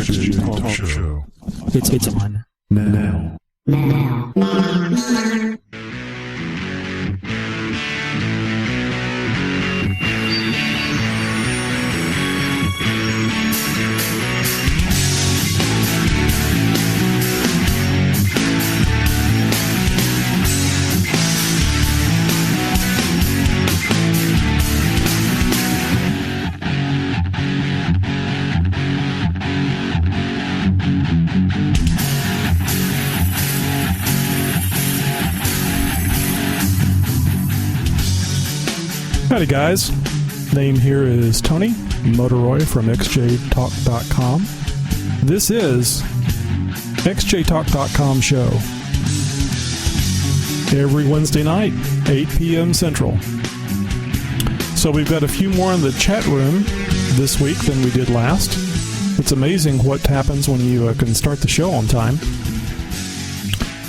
XJ Talk Show. It's on. Now. Howdy guys, name here is Tony Muckleroy from xjtalk.com. This is xjtalk.com show. Every Wednesday night, 8 p.m. Central. So we've got a few more in the chat room this week than we did last. It's amazing what happens when you can start the show on time.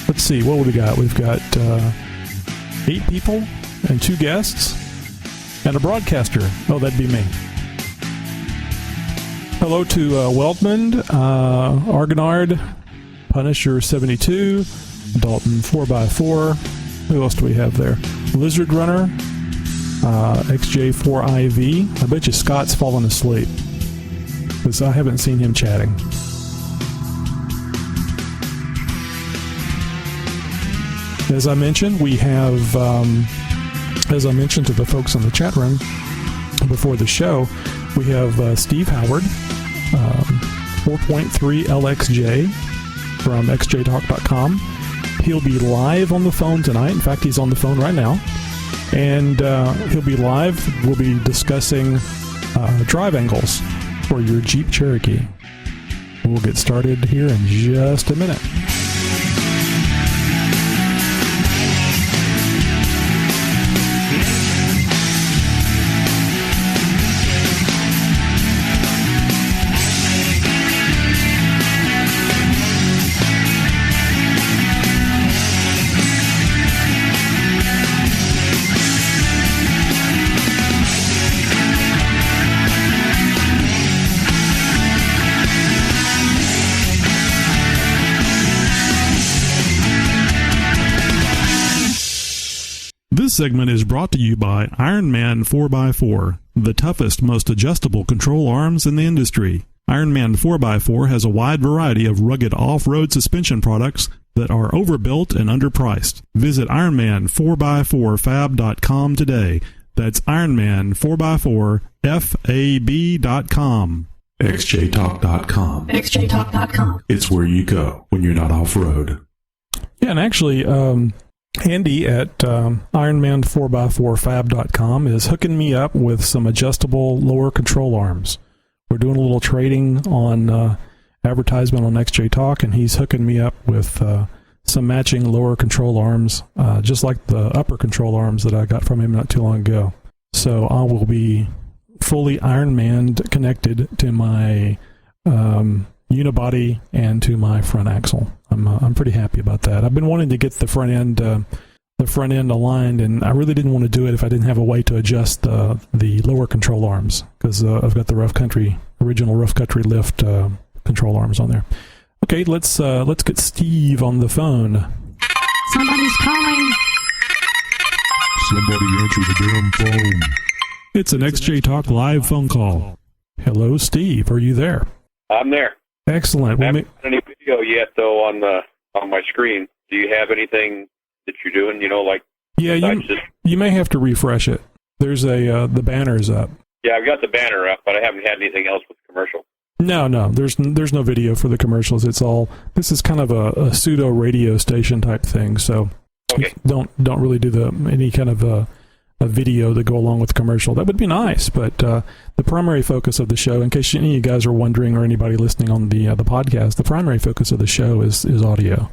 Let's see, what we got? We've got 8 people and 2 guests. And a broadcaster. Oh, that'd be me. Hello to Weldman, Argonard, Punisher 72, Dalton 4x4. Who else do we have there? Lizard Runner, XJ4IV. I bet you Scott's fallen asleep, because I haven't seen him chatting. As I mentioned, we have... as I mentioned to the folks in the chat room before the show, we have Steve Howard, 4.3 LXJ from xjtalk.com. He'll be live on the phone tonight. In fact, he's on the phone right now. And he'll be live. We'll be discussing drive angles for your Jeep Cherokee. We'll get started here in just a minute. This segment is brought to you by Ironman 4x4, the toughest, most adjustable control arms in the industry. Ironman 4x4 has a wide variety of rugged off-road suspension products that are overbuilt and underpriced. Visit Ironman4x4fab.com today. That's Ironman4x4fab.com. xjtalk.com. xjtalk.com. It's where you go when you're not off-road. Yeah, and actually... Andy at Ironman4x4fab.com is hooking me up with some adjustable lower control arms. We're doing a little trading on advertisement on XJ Talk, and he's hooking me up with some matching lower control arms, just like the upper control arms that I got from him not too long ago. So I will be fully Ironman connected to my unibody and to my front axle. I'm pretty happy about that. I've been wanting to get the front end aligned, and I really didn't want to do it if I didn't have a way to adjust the lower control arms, because I've got the original rough country lift control arms on there. Okay, let's get Steve on the phone. Somebody's calling. Somebody answer the damn phone. It's an XJ Talk live phone call. Hello, Steve. Are you there? I'm there. Excellent. I haven't got any video yet, though, on my screen. Do you have anything that you're doing? Like you may have to refresh it. There's the banner's up. Yeah, I've got the banner up, but I haven't had anything else with the commercial. No, there's no video for the commercials. This is kind of a pseudo radio station type thing. So okay. don't really do any kind of a video to go along with the commercial. That would be nice, but the primary focus of the show, in case any of you guys are wondering, or anybody listening on the podcast, the primary focus of the show is audio.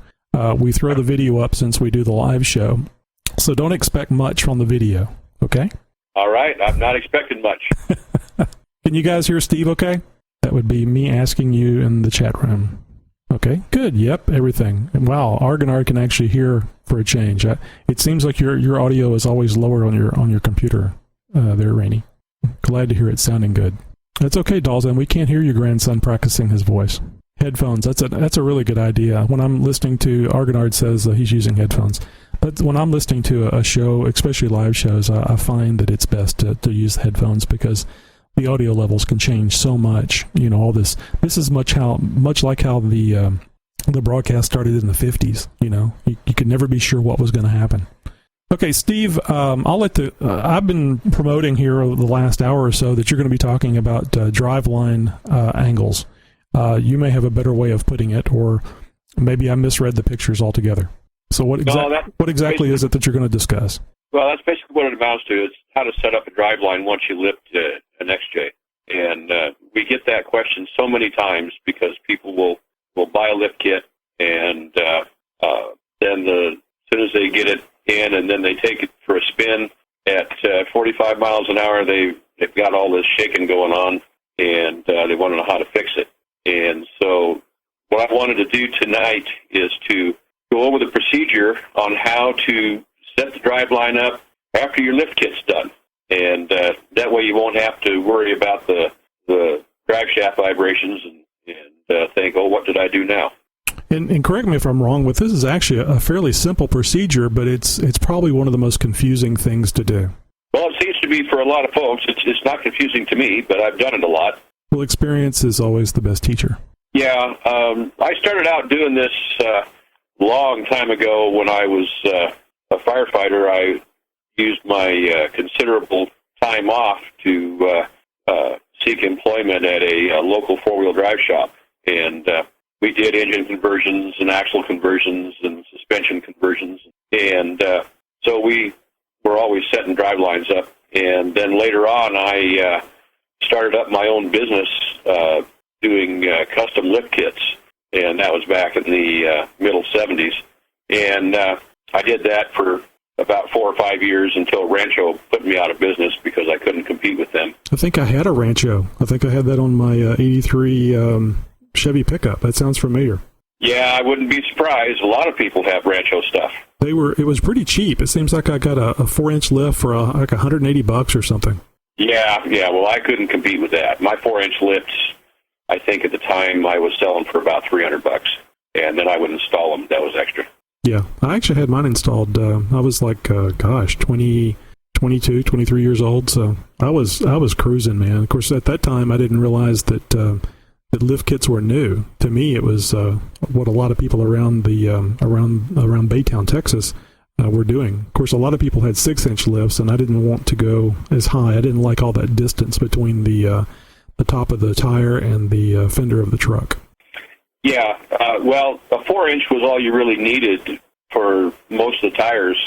We throw the video up since we do the live show, so don't expect much from the video, okay? All right, I'm not expecting much. Can you guys hear Steve okay? That would be me asking you in the chat room. Okay, good. Yep, everything. And wow, Argonar can actually hear for a change. It seems like your audio is always lower on your computer there, Rainey. Glad to hear it sounding good. That's okay, Dalton. We can't hear your grandson practicing his voice. Headphones. That's a really good idea. When I'm listening to Argonard says he's using headphones, but when I'm listening to a show, especially live shows, I find that it's best to use headphones because the audio levels can change so much. You know, all this is much like how the broadcast started in the 50s. You know, you could never be sure what was going to happen. Okay, Steve, I'll let I've been promoting here over the last hour or so that you're going to be talking about driveline angles. You may have a better way of putting it, or maybe I misread the pictures altogether. So what exactly is it that you're going to discuss? Well, that's basically what it amounts to. It's how to set up a driveline once you lift an XJ. And we get that question so many times because people will buy a lift kit, and then as soon as they get it in and then they take it for a spin at 45 miles an hour, they've got all this shaking going on, and they want to know how to fix it. And so what I wanted to do tonight is to go over the procedure on how to set the driveline up after your lift kit's done. And that way you won't have to worry about the drive shaft vibrations and think, oh, what did I do now? And correct me if I'm wrong, but this is actually a fairly simple procedure, but it's probably one of the most confusing things to do. Well, it seems to be for a lot of folks. It's not confusing to me, but I've done it a lot. Well, experience is always the best teacher. Yeah, I started out doing this long time ago when I was a firefighter. I used my considerable time off to seek employment at a local four-wheel drive shop, and we did engine conversions and axle conversions and suspension conversions, and so we were always setting drive lines up. And then later on, I started up my own business doing custom lift kits, and that was back in the middle 70s. And I did that for about 4 or 5 years until Rancho put me out of business because I couldn't compete with them. I think I had a Rancho. I think I had that on my 83 Chevy pickup. That sounds familiar. Yeah, I wouldn't be surprised. A lot of people have Rancho stuff. It was pretty cheap. It seems like I got a 4-inch lift for like $180 or something. Yeah. Well, I couldn't compete with that. My 4-inch lifts, I think at the time I was selling for about $300, and then I would install them. That was extra. Yeah, I actually had mine installed. I was like, 22, 23 years old. So I was cruising, man. Of course, at that time, I didn't realize that lift kits were new. To me, it was what a lot of people around the around Baytown, Texas, were doing. Of course, a lot of people had 6-inch lifts, and I didn't want to go as high. I didn't like all that distance between the top of the tire and the fender of the truck. Yeah, well, a 4-inch was all you really needed for most of the tires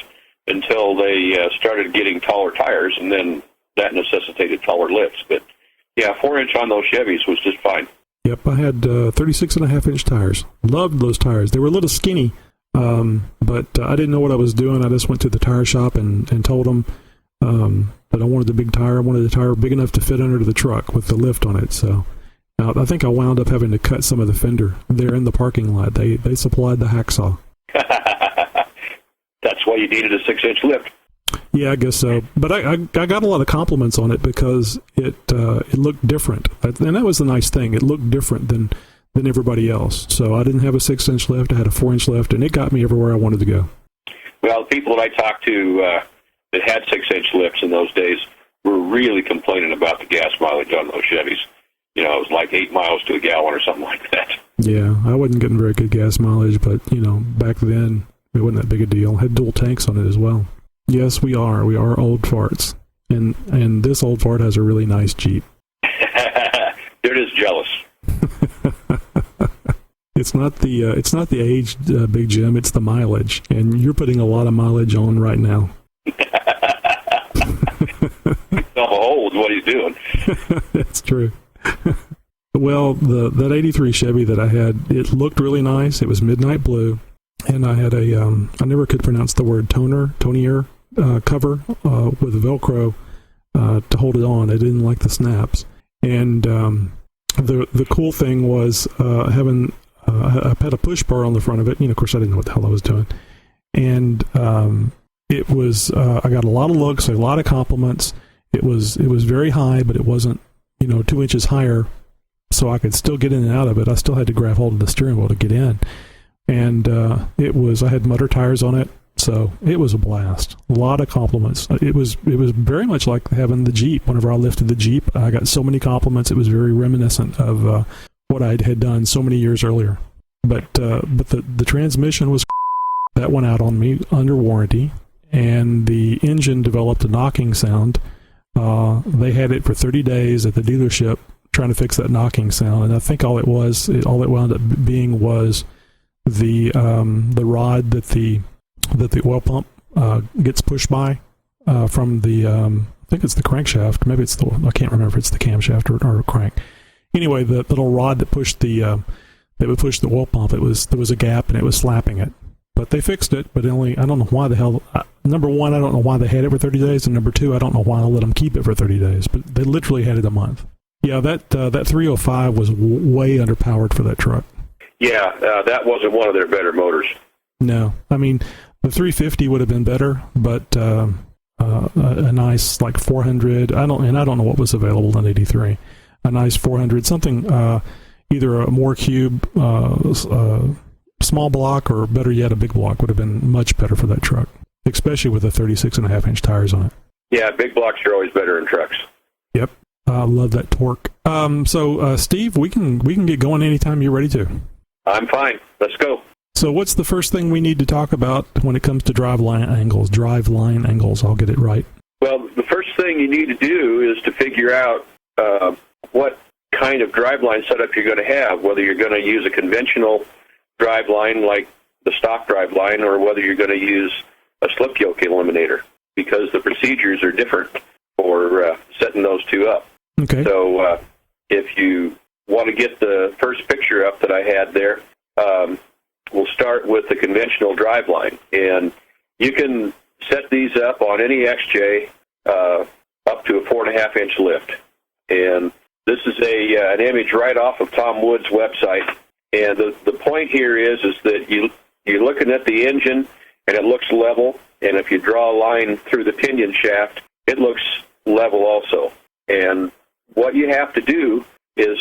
until they started getting taller tires, and then that necessitated taller lifts. But yeah, 4-inch on those Chevys was just fine. Yep, I had 36.5-inch tires. Loved those tires. They were a little skinny, but I didn't know what I was doing. I just went to the tire shop and told them that I wanted the big tire. I wanted a tire big enough to fit under the truck with the lift on it. So I think I wound up having to cut some of the fender there in the parking lot. They supplied the hacksaw. That's why you needed a 6-inch lift. Yeah, I guess so. But I got a lot of compliments on it because it looked different. And that was the nice thing. It looked different than everybody else. So I didn't have a 6-inch lift. I had a 4-inch lift, and it got me everywhere I wanted to go. Well, the people that I talked to that had 6-inch lifts in those days were really complaining about the gas mileage on those Chevys. You know, it was like 8 miles to a gallon or something like that. Yeah, I wasn't getting very good gas mileage, but, you know, back then it wasn't that big a deal. Had dual tanks on it as well. Yes, we are. We are old farts. And this old fart has a really nice Jeep. They're just jealous. It's not the age, Big Jim. It's the mileage, and you're putting a lot of mileage on right now. Old, what are you doing? That's true. Well, that 83 Chevy that I had, it looked really nice. It was midnight blue, and I had I never could pronounce the word tonier cover with Velcro to hold it on. I didn't like the snaps, and the cool thing was having I had a push bar on the front of it. You know, of course, I didn't know what the hell I was doing, and it was I got a lot of looks, a lot of compliments. It was very high, but it wasn't, 2 inches higher so I could still get in and out of it. I still had to grab hold of the steering wheel to get in. And I had Mutter tires on it, so it was a blast. A lot of compliments. It was very much like having the Jeep. Whenever I lifted the Jeep, I got so many compliments. It was very reminiscent of what I had done so many years earlier. But the transmission was that went out on me under warranty, and the engine developed a knocking sound. They had it for 30 days at the dealership trying to fix that knocking sound, and I think all it wound up being was the rod that the oil pump gets pushed by from the I think it's the crankshaft. Maybe it's I can't remember if it's the camshaft or crank. Anyway, the little rod that pushed that would push the oil pump, there was a gap and it was slapping it. But they fixed it, but I don't know why the hell. Number one, I don't know why they had it for 30 days, and number two, I don't know why I let them keep it for 30 days. But they literally had it a month. Yeah, that 305 was way underpowered for that truck. Yeah, that wasn't one of their better motors. No, I mean the 350 would have been better, but a nice like 400. I don't know what was available in '83. A nice 400 something, either a more cube. Small block, or better yet, a big block would have been much better for that truck, especially with the 36.5-inch tires on it. Yeah, big blocks are always better in trucks. Yep, I love that torque. So, Steve, we can get going anytime you're ready to. I'm fine. Let's go. So, what's the first thing we need to talk about when it comes to driveline angles? Driveline angles. I'll get it right. Well, the first thing you need to do is to figure out what kind of driveline setup you're going to have. Whether you're going to use a conventional driveline like the stock driveline, or whether you're going to use a slip yoke eliminator, because the procedures are different for setting those two up. Okay. So if you want to get the first picture up that I had there, we'll start with the conventional driveline, and you can set these up on any XJ up to a 4.5-inch lift. And this is an image right off of Tom Wood's website. And the point here is that you're looking at the engine, and it looks level. And if you draw a line through the pinion shaft, it looks level also. And what you have to do is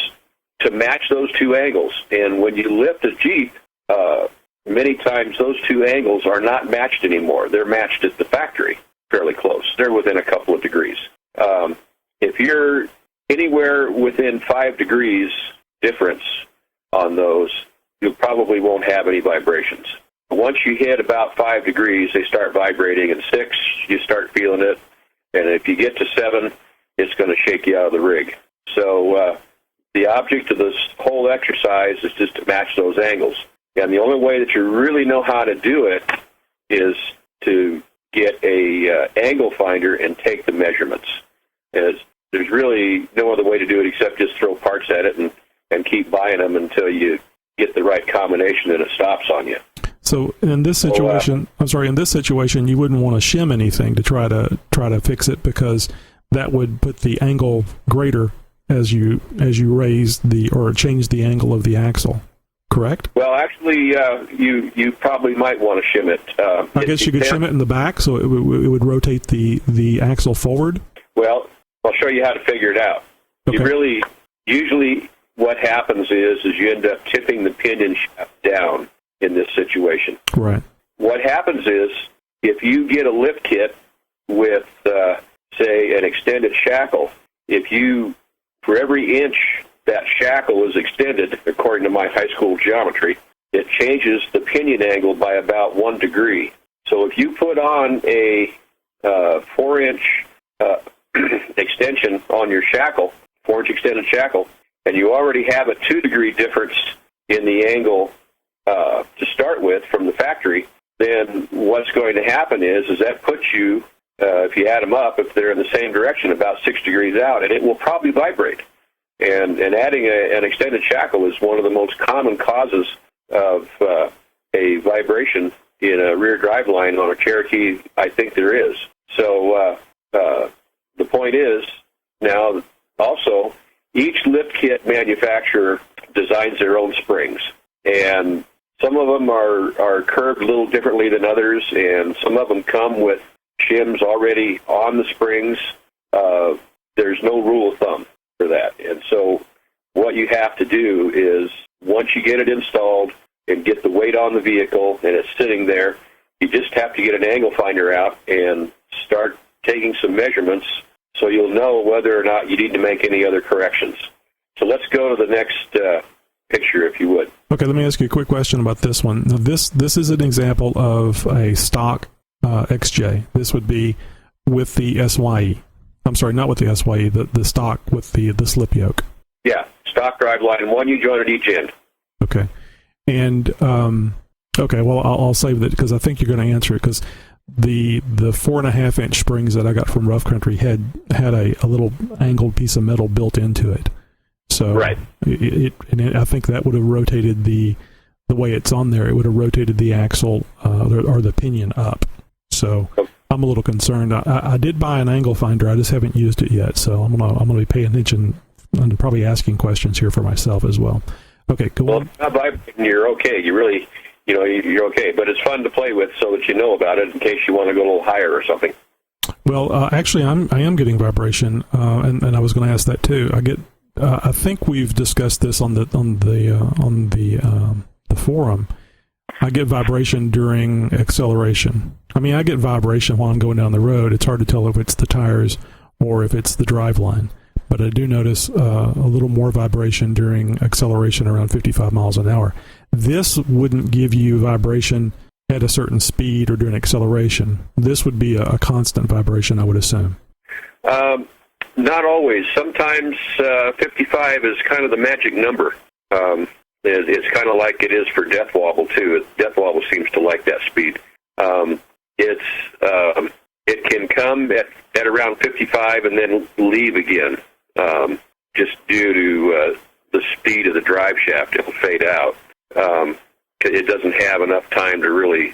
to match those two angles. And when you lift a Jeep, many times those two angles are not matched anymore. They're matched at the factory fairly close. They're within a couple of degrees. If you're anywhere within 5 degrees difference on those, you probably won't have any vibrations. Once you hit about 5 degrees, they start vibrating, and 6, you start feeling it, and if you get to 7, it's going to shake you out of the rig. So the object of this whole exercise is just to match those angles. And the only way that you really know how to do it is to get a angle finder and take the measurements. As there's really no other way to do it except just throw parts at it and keep buying them until you get the right combination and it stops on you. So in this situation, in this situation, you wouldn't want to shim anything to try to fix it, because that would put the angle greater as you raise or change the angle of the axle. Correct? Well, actually, you probably might want to shim it. I guess you could shim it in the back, so it would rotate the axle forward. Well, I'll show you how to figure it out. Okay. Usually what happens is you end up tipping the pinion shaft down in this situation. Right. What happens is, if you get a lift kit with, say, an extended shackle, for every inch that shackle is extended, according to my high school geometry, it changes the pinion angle by about 1 degree. So if you put on a 4-inch extension on your shackle, 4-inch extended shackle, and you already have a 2-degree difference in the angle to start with from the factory, then what's going to happen is that puts you, if you add them up, if they're in the same direction, about 6 degrees out, and it will probably vibrate. And adding an extended shackle is one of the most common causes of a vibration in a rear drive line on a Cherokee. I think there is. So the point is, now also, each lift kit manufacturer designs their own springs, and some of them are curved a little differently than others, and some of them come with shims already on the springs. There's no rule of thumb for that. And so what you have to do is, once you get it installed and get the weight on the vehicle and it's sitting there, you just have to get an angle finder out and start taking some measurements so you'll know whether or not you need to make any other corrections. So let's go to the next picture, if you would. Okay, let me ask you a quick question about this one. Now, this is an example of a stock XJ. This would be with the SYE. I'm sorry, not with the SYE, the stock with the slip yoke. Yeah, stock driveline, one U-joint at each end. Okay. And, okay, well, I'll save that because I think you're going to answer it, because the 4.5-inch springs that I got from Rough Country had a little angled piece of metal built into it. So right. I think that would have rotated the way it's on there. It would have rotated the axle or the pinion up. So I'm a little concerned. I did buy an angle finder. I just haven't used it yet. So I'm gonna be paying attention and probably asking questions here for myself as well. Okay, go on. Well, you're okay. You really, you're okay. But it's fun to play with so that you know about it in case you want to go a little higher or something. Well, actually, I am getting vibration, and I was going to ask that too. I think we've discussed this on the forum. I get vibration during acceleration. I mean, I get vibration while I'm going down the road. It's hard to tell if it's the tires or if it's the driveline. But I do notice a little more vibration during acceleration around 55 miles an hour. This wouldn't give you vibration at a certain speed or during acceleration. This would be a constant vibration, I would assume. Not always. Sometimes 55 is kind of the magic number. It's kind of like it is for Death Wobble, too. Death Wobble seems to like that speed. It can come at around 55 and then leave again, just due to the speed of the drive shaft. It'll fade out. It doesn't have enough time to really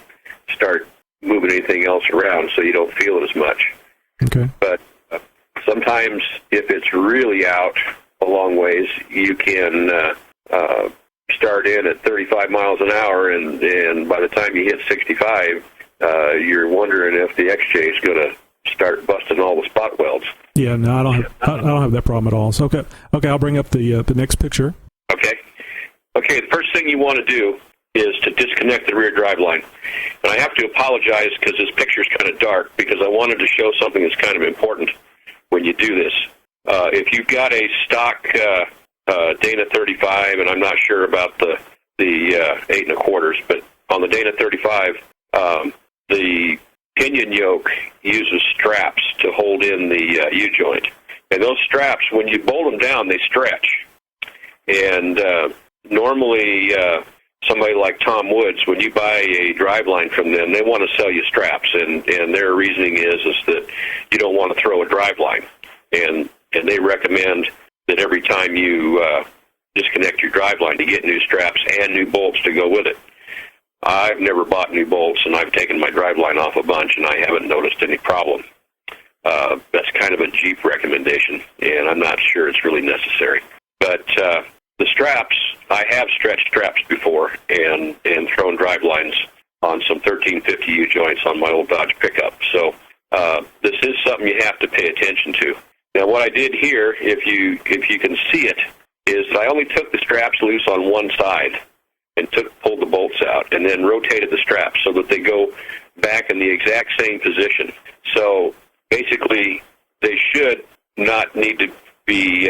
start moving anything else around, so you don't feel it as much. Okay. But sometimes if it's really out a long ways, you can start in at 35 miles an hour, and by the time you hit 65, you're wondering if the XJ is going to start busting all the spot welds. Yeah, no, I don't have that problem at all. So okay, I'll bring up the next picture. Okay, the first thing you want to do is to disconnect the rear drive line. And I have to apologize because this picture is kind of dark, because I wanted to show something that's kind of important when you do this. If you've got a stock Dana 35, and I'm not sure about the 8 1/4, but on the Dana 35, the pinion yoke uses straps to hold in the U-joint. And those straps, when you bolt them down, they stretch. And normally, somebody like Tom Woods, when you buy a driveline from them, they want to sell you straps, and their reasoning is that you don't want to throw a driveline. And they recommend that every time you disconnect your driveline to get new straps and new bolts to go with it. I've never bought new bolts, and I've taken my driveline off a bunch, and I haven't noticed any problem. That's kind of a Jeep recommendation, and I'm not sure it's really necessary. But the straps, I have stretched straps before and thrown drivelines on some 1350 U-joints on my old Dodge pickup. So this is something you have to pay attention to. Now, what I did here, if you can see it, is I only took the straps loose on one side and pulled the bolts out, and then rotated the straps so that they go back in the exact same position. So basically, they should not need to be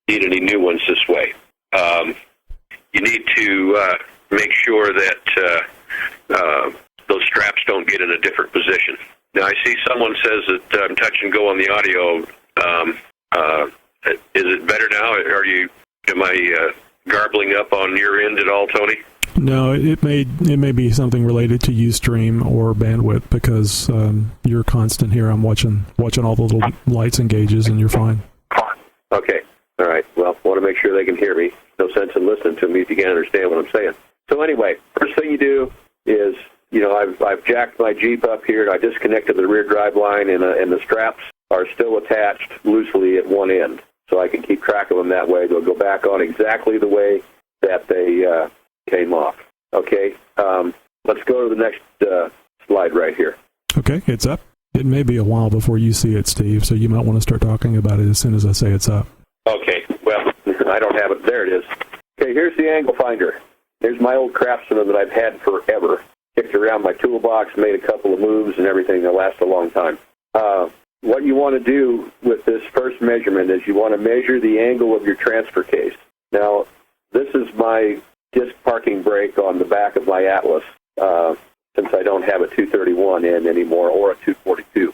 need any new ones this way. You need to make sure that those straps don't get in a different position. Now, I see someone says that I'm touch and go on the audio. Is it better now? Am I garbling up on your end at all, Tony? No, it may be something related to Ustream or bandwidth, because you're constant here. I'm watching all the little lights and gauges, and you're fine. Okay. All right. Well, I want to make sure they can hear me. No sense in listening to me if you can't understand what I'm saying. So anyway, first thing you do is, I've jacked my Jeep up here, and I disconnected the rear drive line, and the straps are still attached loosely at one end, so I can keep track of them that way. They'll go back on exactly the way that they came off. Okay, let's go to the next slide right here. Okay, it's up. It may be a while before you see it, Steve, so you might want to start talking about it as soon as I say it's up. Okay, well, I don't have it. There it is. Okay, here's the angle finder. Here's my old Craftsman that I've had forever. Kicked around my toolbox, made a couple of moves and everything that last a long time. What you want to do with this first measurement is you want to measure the angle of your transfer case. Now, this is my disc parking brake on the back of my Atlas, since I don't have a 231 in anymore or a 242.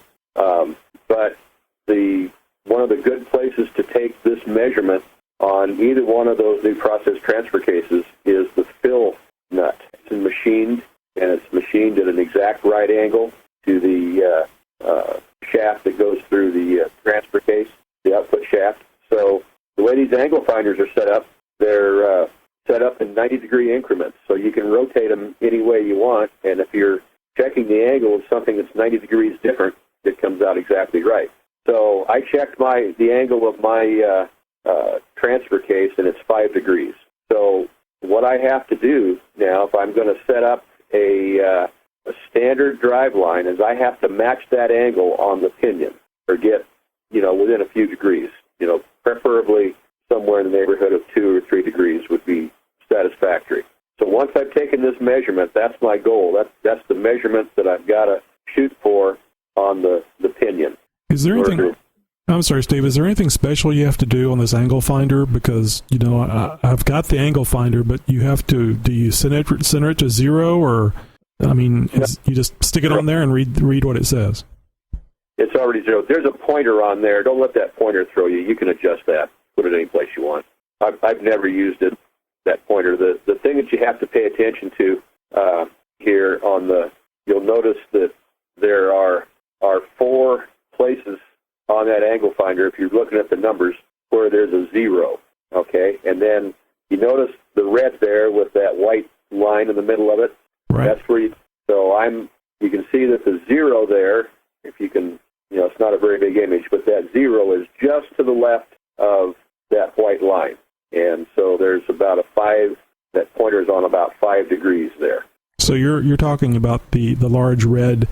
But one of the good places to take this measurement on either one of those new process transfer cases is the fill nut. It's machined, and it's machined at an exact right angle to the shaft that goes through the transfer case, the output shaft. So the way these angle finders are set up, they're set up in 90-degree increments, so you can rotate them any way you want, and if you're checking the angle of something that's 90 degrees different, it comes out exactly right. So I checked the angle of my transfer case, and it's 5 degrees. So what I have to do now, if I'm going to set up a standard drive line, is I have to match that angle on the pinion, or get, within a few degrees. Preferably somewhere in the neighborhood of 2 or 3 degrees would be satisfactory. So once I've taken this measurement, that's my goal. That's the measurement that I've got to shoot for on the pinion. Is there anything... I'm sorry, Steve, is there anything special you have to do on this angle finder? Because, I've got the angle finder, but you have to... Do you center it to 0, or... you just stick it on there and read what it says? It's already 0. There's a pointer on there. Don't let that pointer throw you. You can adjust that. Put it any place you want. I've never used it, that pointer. The thing that you have to pay attention to here you'll notice that there are 4 places on that angle finder, if you're looking at the numbers, where there's a 0, okay? And then you notice the red there with that white line in the middle of it. Right. That's where you can see that the 0 there, if you can, it's not a very big image, but that 0 is just to the left of that white line. And so there's about that pointer's on about 5 degrees there. So you're talking about the large red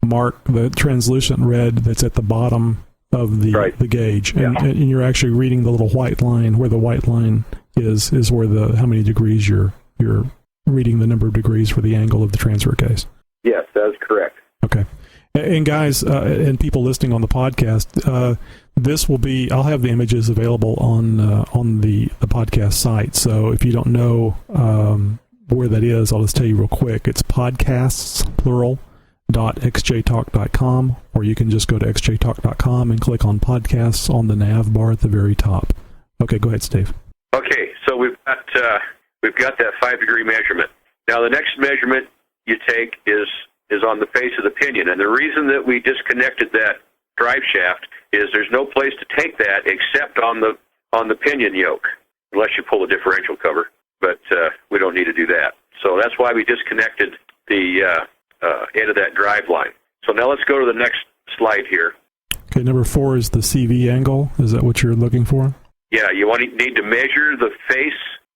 mark, the translucent red that's at the bottom of the gauge. And, and you're actually reading the little white line. Where the white line is where how many degrees you're reading, the number of degrees for the angle of the transfer case. Yes, that is correct. Okay. And guys, and people listening on the podcast, this will be, I'll have the images available on the podcast site. So if you don't know where that is, I'll just tell you real quick. It's podcasts, plural, .xjtalk.com, or you can just go to xjtalk.com and click on podcasts on the nav bar at the very top. Okay, go ahead, Steve. Okay, so we've got that 5 degree measurement. Now the next measurement you take is on the face of the pinion, and the reason that we disconnected that drive shaft is there's no place to take that except on the pinion yoke, unless you pull a differential cover. But we don't need to do that. So that's why we disconnected the end of that drive line. So now let's go to the next slide here. Okay, number 4 is the CV angle. Is that what you're looking for? Yeah, you need to measure the face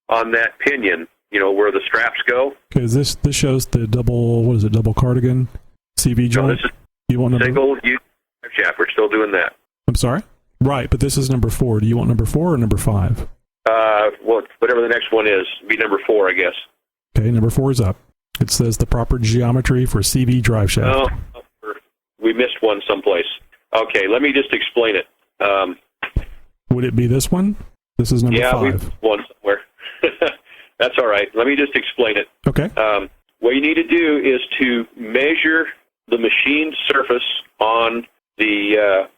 on that pinion, where the straps go. Okay, this shows the double cardigan CV joint? No, this is you want single use drive shaft. We're still doing that. I'm sorry? Right, but this is number 4. Do you want number 4 or number 5? Well, whatever the next one is, be number 4, I guess. Okay, number 4 is up. It says the proper geometry for CV drive shaft. Oh, we missed one someplace. Okay, let me just explain it. Would it be this one? This is number 5. Yeah, we missed one somewhere. That's all right. Let me just explain it. Okay. What you need to do is to measure the machined surface on the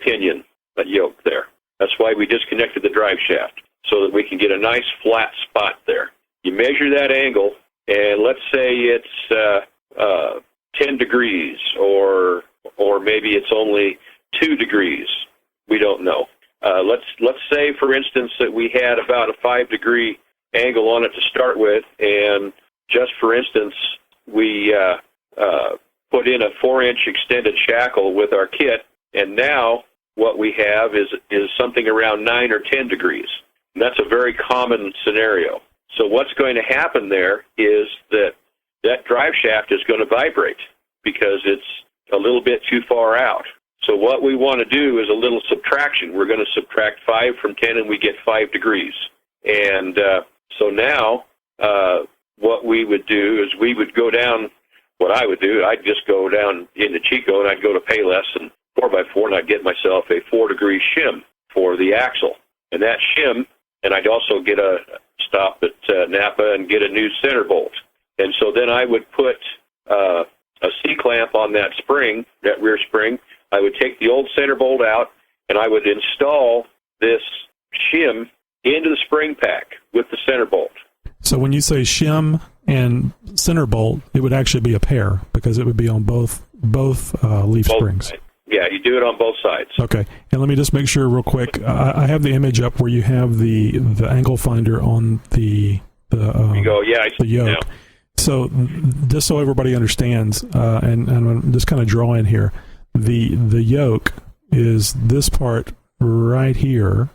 pinion, that yoke there. That's why we disconnected the drive shaft, so that we can get a nice flat spot there. You measure that angle, and let's say it's 10 degrees, or maybe it's only 2 degrees. We don't know. Let's say, for instance, that we had about a 5 degree angle on it to start with, and just for instance, we put in a 4-inch extended shackle with our kit, and now what we have is something around 9 or 10 degrees. And that's a very common scenario. So what's going to happen there is that drive shaft is going to vibrate because it's a little bit too far out. So what we want to do is a little subtraction. We're going to subtract 5 from 10, and we get 5 degrees. And so now what we would do is we would go down, what I would do, I'd just go down into Chico, and I'd go to Payless and 4x4, and I'd get myself a 4-degree shim for the axle. And that shim, and I'd also get a stop at Napa and get a new center bolt. And so then I would put a C-clamp on that spring, that rear spring. I would take the old center bolt out, and I would install this shim into the spring pack with the center bolt. So when you say shim and center bolt, it would actually be a pair because it would be on both leaf springs. Sides. Yeah, you do it on both sides. Okay, and let me just make sure real quick. I have the image up where you have the angle finder on the you go, yeah, I see the yoke. now. So just so everybody understands, and I'm just kind of drawing here, the yoke is this part right here,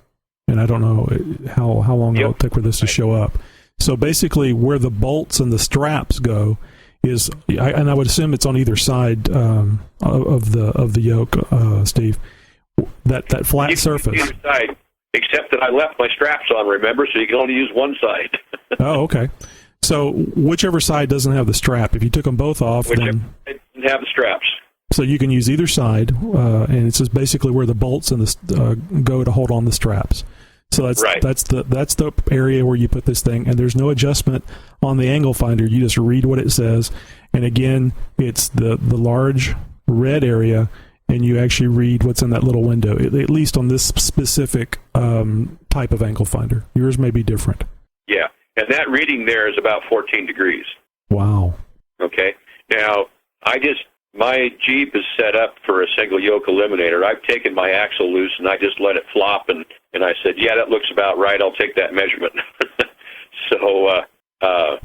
and I don't know how long it'll take for this to show up. So basically, where the bolts and the straps go is, and I would assume it's on either side of the yoke, Steve. That flat surface. Either side, except that I left my straps on. Remember, so you can only use one side. Oh, okay. So whichever side doesn't have the strap, if you took them both off, then didn't have the straps. So you can use either side, and it's just basically where the bolts and the go to hold on the straps. So that's right. that's the area where you put this thing, and there's no adjustment on the angle finder. You just read what it says, and again, it's the large red area, and you actually read what's in that little window. At least on this specific type of angle finder, yours may be different. Yeah, and that reading there is about 14 degrees. Wow. Okay. Now my Jeep is set up for a single yoke eliminator. I've taken my axle loose and I just let it flop, and I said, yeah, that looks about right. I'll take that measurement. So I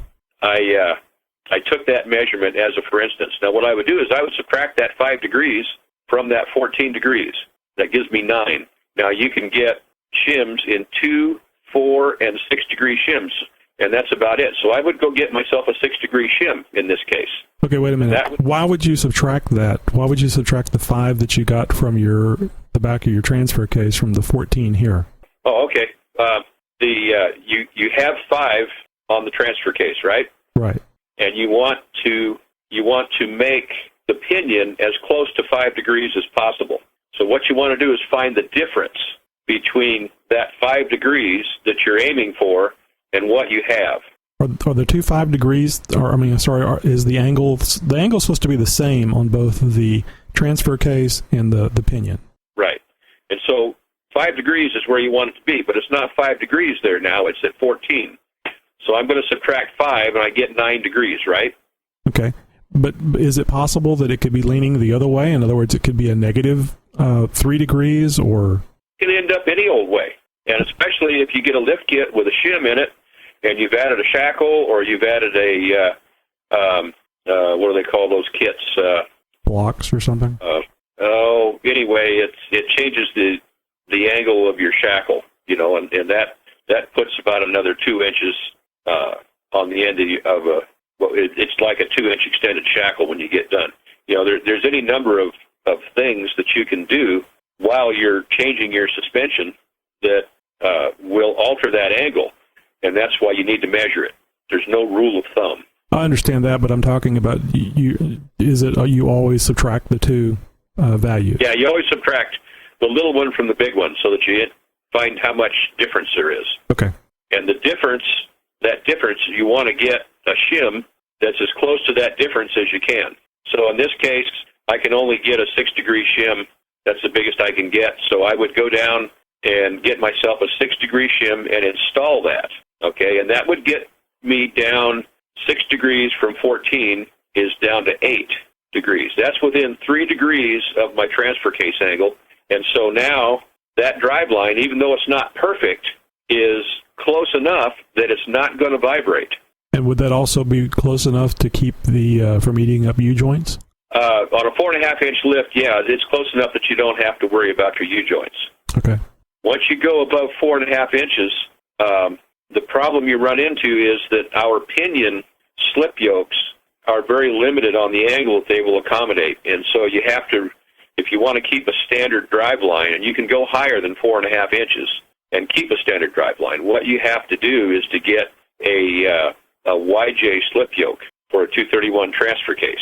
took that measurement as a for instance. Now what I would do is I would subtract that 5 degrees from that 14 degrees. That gives me 9. Now you can get shims in 2, 4, and 6 degree shims, and that's about it. So I would go get myself a 6 degree shim in this case. Okay, wait a minute. Why would you subtract that? Why would you subtract the 5 that you got from the back of your transfer case from the 14 here? Oh, okay. You have 5 on the transfer case, right? Right. And you want to make the pinion as close to 5 degrees as possible. So what you want to do is find the difference between that 5 degrees that you're aiming for and what you have. Are the 2 5 degrees? Is the angle supposed to be the same on both the transfer case and the pinion? Right. And so 5 degrees is where you want it to be, but it's not 5 degrees there now. It's at 14. So I'm going to subtract 5, and I get 9 degrees, right? Okay. But is it possible that it could be leaning the other way? In other words, it could be a negative 3 degrees, or? It can end up any old way. And especially if you get a lift kit with a shim in it, and you've added a shackle, or you've added a, what do they call those kits? Blocks or something? Anyway, it changes the angle of your shackle, and that puts about another 2 inches on the end it's like a 2-inch extended shackle when you get done. There's any number of things that you can do while you're changing your suspension that will alter that angle, and that's why you need to measure it. There's no rule of thumb. I understand that, but I'm talking about you always subtract the 2 values? Yeah, you always subtract the little one from the big one so that you find how much difference there is. Okay. And that difference, you want to get a shim that's as close to that difference as you can. So in this case, I can only get a 6 degree shim. That's the biggest I can get. So I would go down and get myself a 6 degree shim and install that. Okay, and that would get me down 6 degrees from 14 is down to 8 degrees. That's within 3 degrees of my transfer case angle. And so now that driveline, even though it's not perfect, is close enough that it's not going to vibrate. And would that also be close enough to keep the from eating up U-joints? On a 4.5-inch lift, yeah, it's close enough that you don't have to worry about your U-joints. Okay. Once you go above 4.5 inches, the problem you run into is that our pinion slip yokes are very limited on the angle that they will accommodate, and so you have to if you want to keep a standard drive line, and you can go higher than 4.5 inches and keep a standard drive line, what you have to do is to get a YJ slip yoke for a 231 transfer case.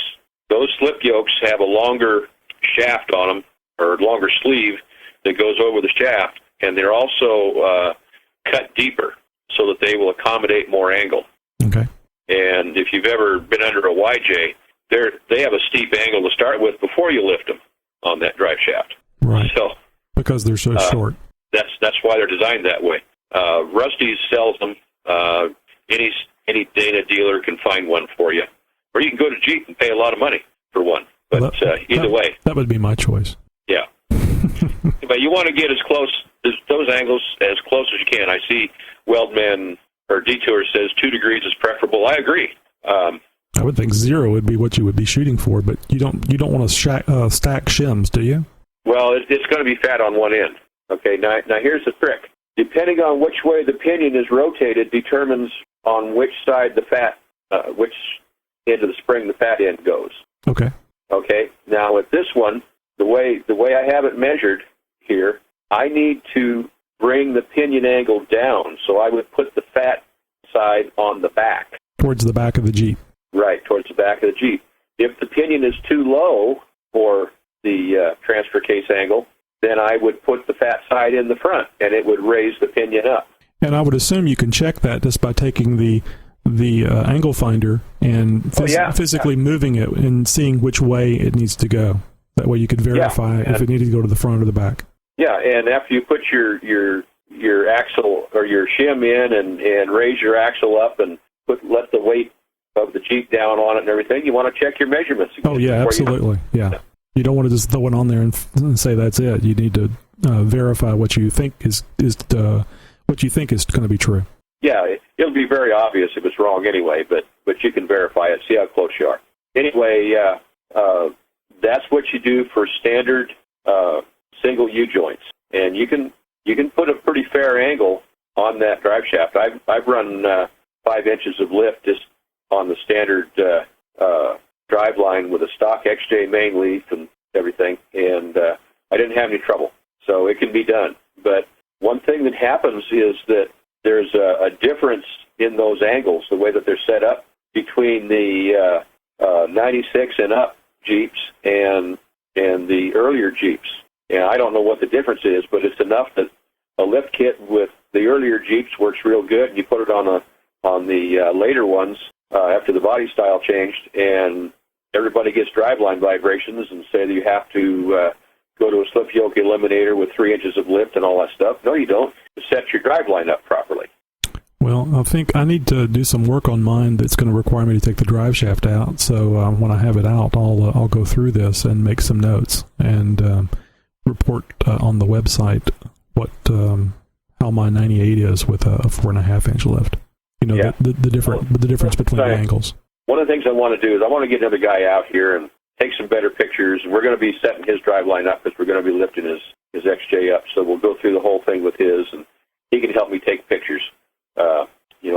Those slip yokes have a longer shaft on them, or longer sleeve that goes over the shaft, and they're also cut deeper so that they will accommodate more angle. Okay. And if you've ever been under a YJ, they have a steep angle to start with before you lift them on that drive shaft. Right. So because they're so short. That's why they're designed that way. Rusty's sells them. Any Dana dealer can find one for you, or you can go to Jeep and pay a lot of money for one. But either way, that would be my choice. Yeah. But you want to get as close as those angles as close as you can. I see Weldman or Detour says 2 degrees is preferable. I agree. I would think 0 would be what you would be shooting for, but you don't want to stack shims, do you? Well, it's going to be fat on one end. Okay. Now here's the trick. Depending on which way the pinion is rotated, determines on which side the fat, which end of the spring the fat end goes. Okay. Okay. Now with this one, the way I have it measured here, I need to bring the pinion angle down, so I would put the fat side on the back. Towards the back of the Jeep. Right, towards the back of the Jeep. If the pinion is too low for the transfer case angle, then I would put the fat side in the front, and it would raise the pinion up. And I would assume you can check that just by taking the angle finder and physically moving it and seeing which way it needs to go. That way you can verify if it needed to go to the front or the back. Yeah, and after you put your axle or your shim in and raise your axle up and let the weight of the Jeep down on it and everything, you want to check your measurements again. Oh, yeah, absolutely. Yeah. You don't want to just throw it on there and say that's it. You need to verify what you think is what you think is going to be true. Yeah, it'll be very obvious if it's wrong anyway, but you can verify it, see how close you are. Anyway, that's what you do for standard single U-joints. And you can put a pretty fair angle on that drive shaft. I've run 5 inches of lift just on the standard drive line with a stock XJ main leaf and everything, and I didn't have any trouble. So it can be done. But one thing that happens is that there's a difference in those angles, the way that they're set up, between the 96 and up Jeeps and the earlier Jeeps. And I don't know what the difference is, but it's enough that a lift kit with the earlier Jeeps works real good, and you put it on the later ones after the body style changed, and everybody gets driveline vibrations and say that you have to go to a Slip Yoke Eliminator with 3 inches of lift and all that stuff. No, you don't. You set your driveline up properly. Well, I think I need to do some work on mine that's going to require me to take the drive shaft out. So when I have it out, I'll go through this and make some notes and report on the website how my 98 is with a 4.5-inch lift. You know, the difference between the angles. One of the things I want to do is I want to get another guy out here and take some better pictures. And we're going to be setting his driveline up because we're going to be lifting his XJ up. So we'll go through the whole thing with his, and he can help me take pictures.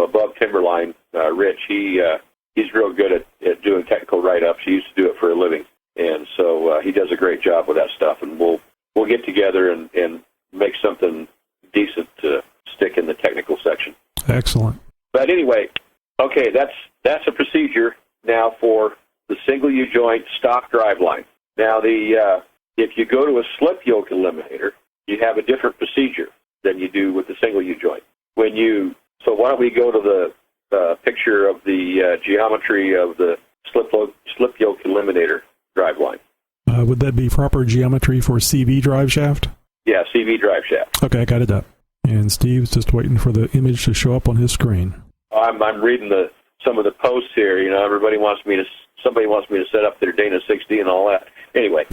Above Timberline, Rich, he's real good at doing technical write-ups. He used to do it for a living, and so he does a great job with that stuff. And we'll get together and make something decent to stick in the technical section. Excellent. But anyway, okay, that's a procedure now for the single U-joint stock driveline. Now, if you go to a Slip Yoke Eliminator, you have a different procedure than you do with the single U-joint. So why don't we go to the picture of the geometry of the Slip Yoke Eliminator driveline. Would that be proper geometry for CV drive shaft? Yeah, CV drive shaft. Okay, I got it up. And Steve's just waiting for the image to show up on his screen. I'm reading some of the posts here. You know, somebody wants me to set up their Dana 6D and all that. Anyway,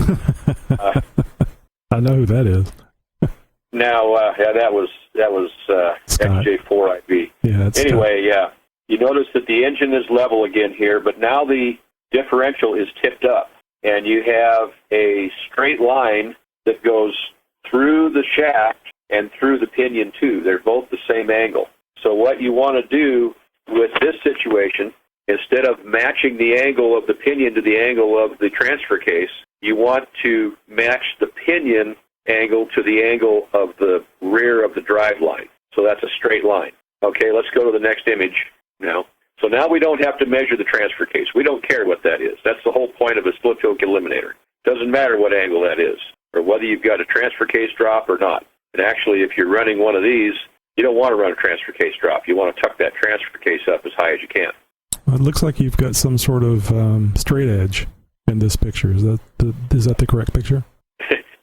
I know who that is. Now, that was XJ4IB. Yeah. Anyway, you notice that the engine is level again here, but now the differential is tipped up, and you have a straight line that goes through the shaft and through the pinion too. They're both the same angle. So what you want to do with this situation, instead of matching the angle of the pinion to the angle of the transfer case, you want to match the pinion angle to the angle of the rear of the driveline. So that's a straight line. Okay, let's go to the next image now. So now we don't have to measure the transfer case. We don't care what that is. That's the whole point of a Slip Yoke Eliminator. Doesn't matter what angle that is, or whether you've got a transfer case drop or not. And actually, if you're running one of these, you don't want to run a transfer case drop. You want to tuck that transfer case up as high as you can. Well, it looks like you've got some sort of straight edge in this picture. Is that the correct picture?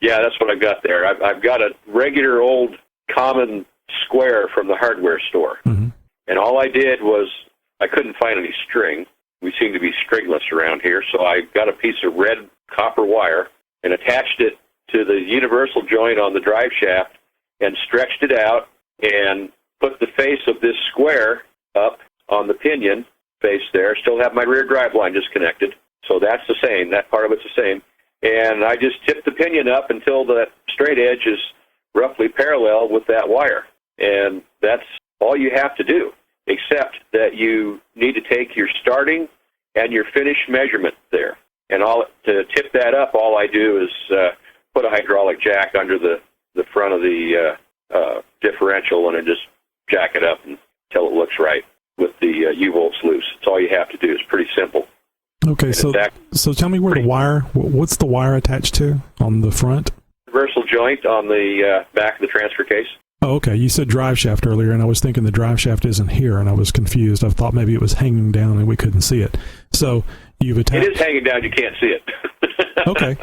Yeah, that's what I've got there. I've got a regular old common square from the hardware store. Mm-hmm. And all I did was, I couldn't find any string. We seem to be stringless around here, so I got a piece of red copper wire and attached it to the universal joint on the drive shaft and stretched it out and put the face of this square up on the pinion face there. Still have my rear drive line disconnected, so that's the same. That part of it's the same. And I just tipped the pinion up until that straight edge is roughly parallel with that wire. And that's all you have to do, except that you need to take your starting and your finish measurement there. And to tip that up, all I do is put a hydraulic jack under the front of the differential, and I just jack it up until it looks right with the U-bolts loose. That's all you have to do. It's pretty simple. Okay, so tell me where the wire, what's the wire attached to on the front? Universal joint on the back of the transfer case. Oh, okay. You said drive shaft earlier, and I was thinking the drive shaft isn't here, and I was confused. I thought maybe it was hanging down and we couldn't see it. So you've attached. It is hanging down. You can't see it. Okay,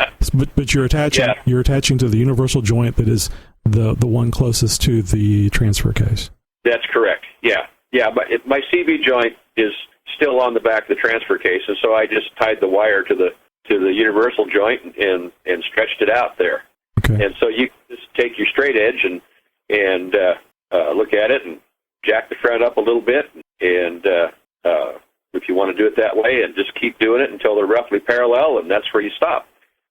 but you're attaching. Yeah. You're attaching to the universal joint that is the one closest to the transfer case. That's correct. Yeah. But my CV joint is still on the back of the transfer case, and so I just tied the wire to the universal joint and stretched it out there. Okay. And so you just take your straight edge and look at it and jack the front up a little bit, and if you want to do it that way, and just keep doing it until they're roughly parallel, and that's where you stop.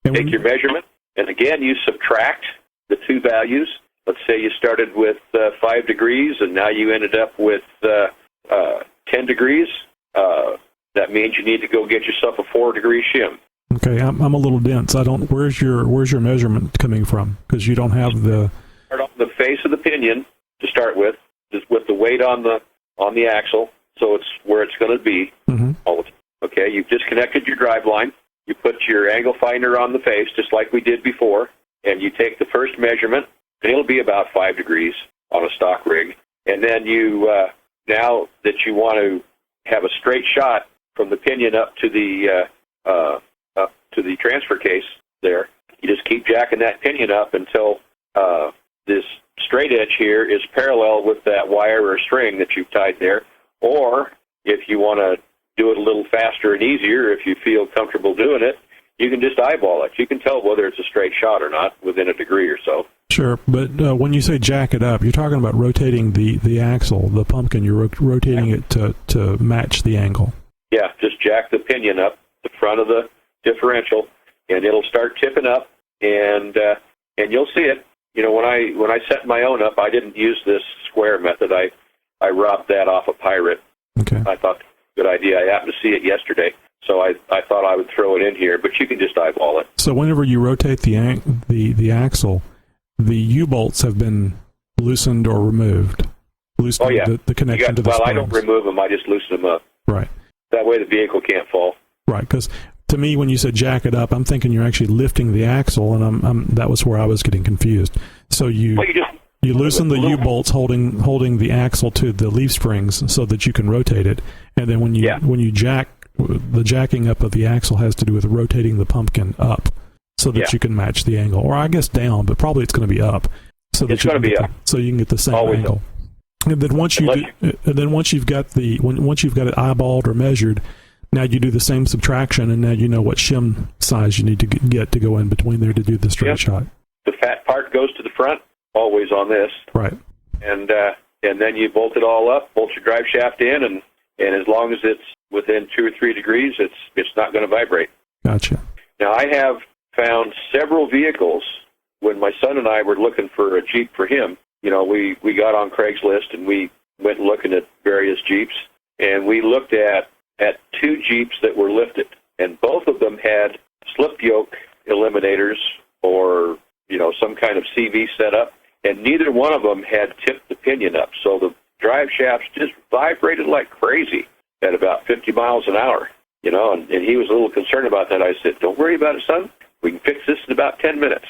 Take your measurement, and again, you subtract the two values. Let's say you started with 5 degrees, and now you ended up with 10 degrees. That means you need to go get yourself a 4-degree shim. Okay, I'm a little dense. Where's your measurement coming from? Because you don't have the. Start on the face of the pinion to start with, just with the weight on the axle, so it's where it's going to be. Mm-hmm. All the time. Okay, you've disconnected your drive line. You put your angle finder on the face, just like we did before, and you take the first measurement, and it'll be about 5 degrees on a stock rig. And then you, now that you want to have a straight shot from the pinion up to the transfer case there, you just keep jacking that pinion up until this straight edge here is parallel with that wire or string that you've tied there. Or if you want to do it a little faster and easier, if you feel comfortable doing it, you can just eyeball it. You can tell whether it's a straight shot or not within a degree or so. Sure, but when you say jack it up, you're talking about rotating the axle, the pumpkin. You're rotating it to match the angle. Yeah, just jack the pinion up the front of the differential, and it'll start tipping up, and you'll see it. You know, when I set my own up, I didn't use this square method. I robbed that off a Pirate. Okay. I thought, good idea. I happened to see it yesterday, so I thought I would throw it in here, but you can just eyeball it. So whenever you rotate the axle, the U-bolts have been loosened or removed. Oh, yeah. The connection to the springs. I don't remove them. I just loosen them up. Right. That way the vehicle can't fall. Right, because to me, when you said jack it up, I'm thinking you're actually lifting the axle, and that was where I was getting confused. So you loosen the U-bolts holding the axle to the leaf springs so that you can rotate it, and then when you jack, the jacking up of the axle has to do with rotating the pumpkin up so that you can match the angle, or I guess down, but probably it's going to be up. So that it's going to be up, so you can get the same angle. And then once you've got it eyeballed or measured, now you do the same subtraction, and now you know what shim size you need to get to go in between there to do the straight shot. The fat part goes to the front, always on this. Right. And then you bolt it all up, bolt your drive shaft in, and as long as it's within 2 or 3 degrees, it's not going to vibrate. Gotcha. Now, I have found several vehicles when my son and I were looking for a Jeep for him. You know, we got on Craigslist and we went looking at various Jeeps, and we looked at 2 Jeeps that were lifted, and both of them had slip yoke eliminators or, some kind of CV setup, and neither one of them had tipped the pinion up. So the drive shafts just vibrated like crazy at about 50 miles an hour, and he was a little concerned about that. I said, don't worry about it, son. We can fix this in about 10 minutes.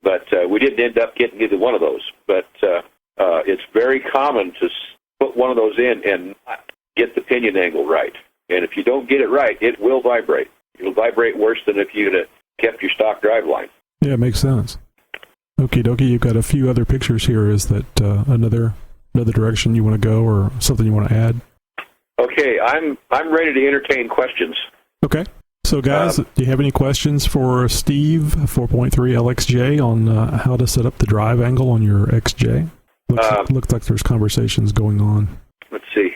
But we didn't end up getting either one of those. But it's very common to put one of those in and not get the pinion angle right. And if you don't get it right, it will vibrate. It'll vibrate worse than if you'd have kept your stock drive line. Yeah, it makes sense. Okie dokie, you've got a few other pictures here. Is that another direction you want to go, or something you want to add? Okay, I'm ready to entertain questions. Okay. So, guys, do you have any questions for Steve, 4.3 LXJ, on how to set up the drive angle on your XJ? Looks like there's conversations going on. Let's see.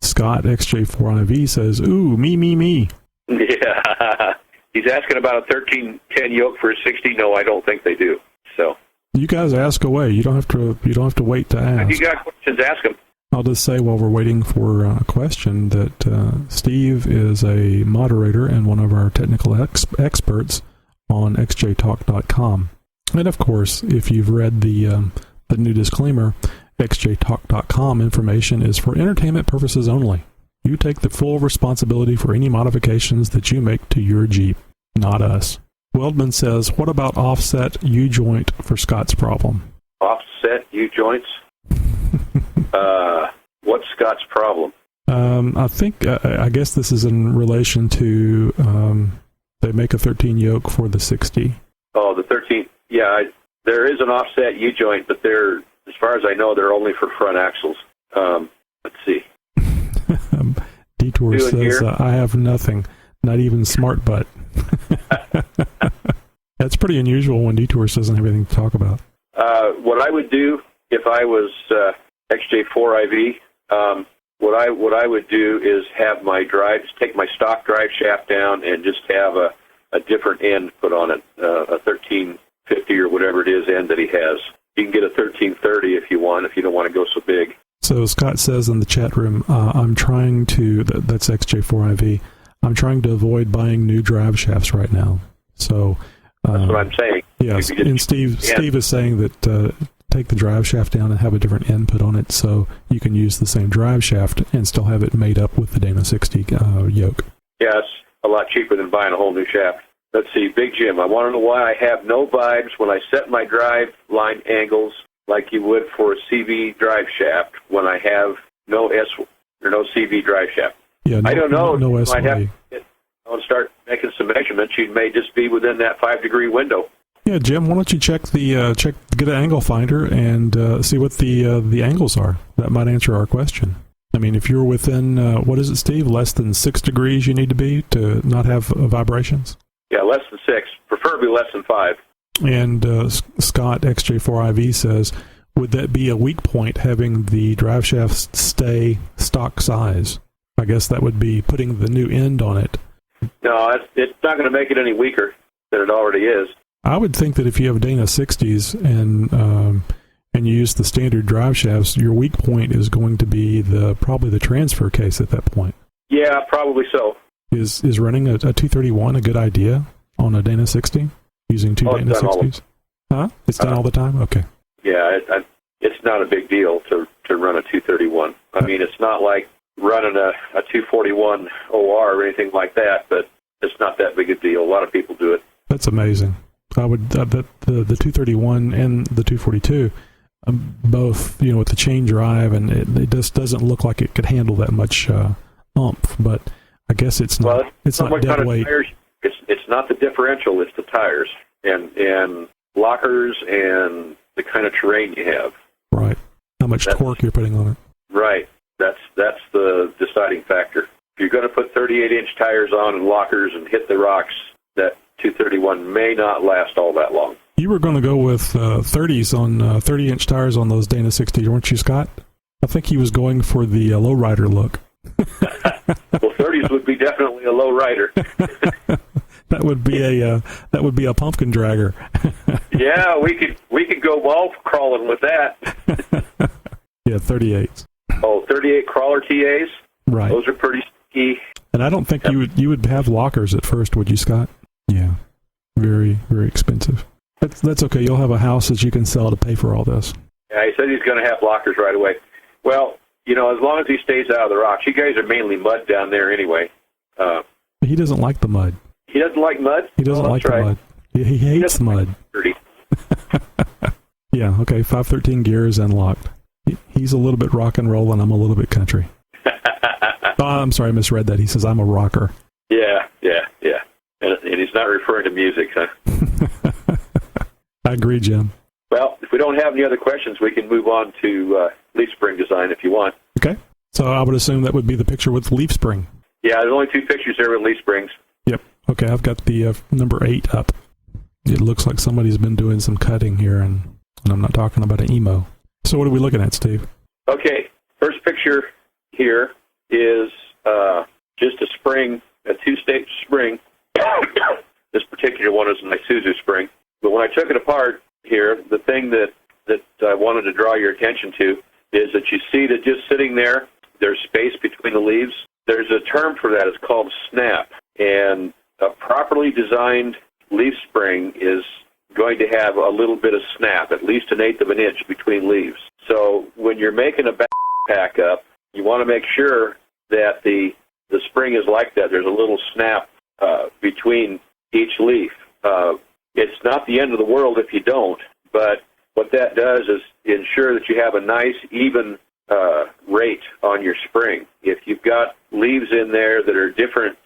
Scott, XJ4IV, says, ooh, me. Yeah. He's asking about a 1310 yoke for a 60. No, I don't think they do. So you guys ask away. You don't have to wait to ask. If you got questions, ask them. I'll just say while we're waiting for a question that Steve is a moderator and one of our technical experts on xjtalk.com. And of course, if you've read the new disclaimer, xjtalk.com information is for entertainment purposes only. You take the full responsibility for any modifications that you make to your Jeep, not us. Weldman says, what about offset U-joint for Scott's problem? Offset U-joints? What's Scott's problem? I guess this is in relation to they make a 13 yoke for the 60. Oh, the 13. Yeah, there is an offset U-joint, but they're, as far as I know, they're only for front axles. Let's see. Detour says, I have nothing, not even smart butt. That's pretty unusual when Detours doesn't have anything to talk about. What I would do if I was XJ4IV, what I would do is have my take my stock drive shaft down and just have a different end put on it, a 1350 or whatever it is end that he has. You can get a 1330 if you want, if you don't want to go so big. So Scott says in the chat room, I'm trying to, that's XJ4IV, I'm trying to avoid buying new drive shafts right now. So that's what I'm saying. Yes, and Steve is saying that take the drive shaft down and have a different end put on it so you can use the same drive shaft and still have it made up with the Dana 60 yoke. Yeah, it's a lot cheaper than buying a whole new shaft. Let's see, Big Jim, I want to know why I have no vibes when I set my drive line angles like you would for a CV drive shaft when I have no CV drive shaft. Yeah, I don't know. No I have to start making some measurements. You may just be within that 5-degree window. Yeah, Jim, why don't you get an angle finder and see what the angles are? That might answer our question. I mean, if you're within, what is it, Steve, less than 6 degrees you need to be to not have vibrations? Yeah, less than 6, preferably less than 5. And Scott, XJ4IV, says, would that be a weak point having the drive shaft stay stock size? I guess that would be putting the new end on it. No, it's not going to make it any weaker than it already is. I would think that if you have Dana 60s and you use the standard drive shafts, your weak point is going to be probably the transfer case at that point. Yeah, probably so. Is running a 231 a good idea on a Dana 60 using two Dana 60s? Huh? It's done all the time? Okay. Yeah, it's not a big deal to run a 231. I mean, it's not like running a 241 OR or anything like that, but it's not that big a deal. A lot of people do it. That's amazing. I bet the 231 and the 242, both, with the chain drive, and it just doesn't look like it could handle that much oomph. But I guess it's not. Well, it's not dead weight. Tires, it's not the differential; it's the tires and lockers and the kind of terrain you have. Right. How much torque you're putting on it. Right. That's the deciding factor. If you're going to put 38-inch tires on and lockers and hit the rocks, that 231 may not last all that long. You were going to go with 30s on 30-inch tires on those Dana 60s, weren't you, Scott? I think he was going for the lowrider look. Well, 30s would be definitely a lowrider. That would be a pumpkin dragger. Yeah, we could go wall crawling with that. Yeah, 38s. Oh, 38 crawler TAs? Right. Those are pretty sticky. And I don't think you would have lockers at first, would you, Scott? Yeah. Very expensive. That's okay. You'll have a house that you can sell to pay for all this. Yeah, he said he's going to have blockers right away. Well, as long as he stays out of the rocks. You guys are mainly mud down there anyway. He doesn't like the mud. He doesn't like mud? He doesn't like the mud. He hates mud. Dirty. Yeah, okay, 513 gear is unlocked. He's a little bit rock and roll, and I'm a little bit country. I'm sorry, I misread that. He says I'm a rocker. Yeah. And he's not referring to music, huh? I agree, Jim. Well, if we don't have any other questions, we can move on to leaf spring design if you want. Okay. So I would assume that would be the picture with leaf spring. Yeah, there's only 2 pictures there with leaf springs. Yep. Okay, I've got the number 8 up. It looks like somebody's been doing some cutting here, and I'm not talking about an emo. So what are we looking at, Steve? Okay, first picture here is just a spring, a 2-stage spring. This particular one is an Isuzu spring. But when I took it apart here, the thing that I wanted to draw your attention to is that you see that just sitting there, there's space between the leaves. There's a term for that. It's called snap. And a properly designed leaf spring is going to have a little bit of snap, at least 1/8 of an inch between leaves. So when you're making a backpack up, you want to make sure that the spring is like that. There's a little snap between each leaf. It's not the end of the world if you don't, but what that does is ensure that you have a nice, even rate on your spring. If you've got leaves in there that are different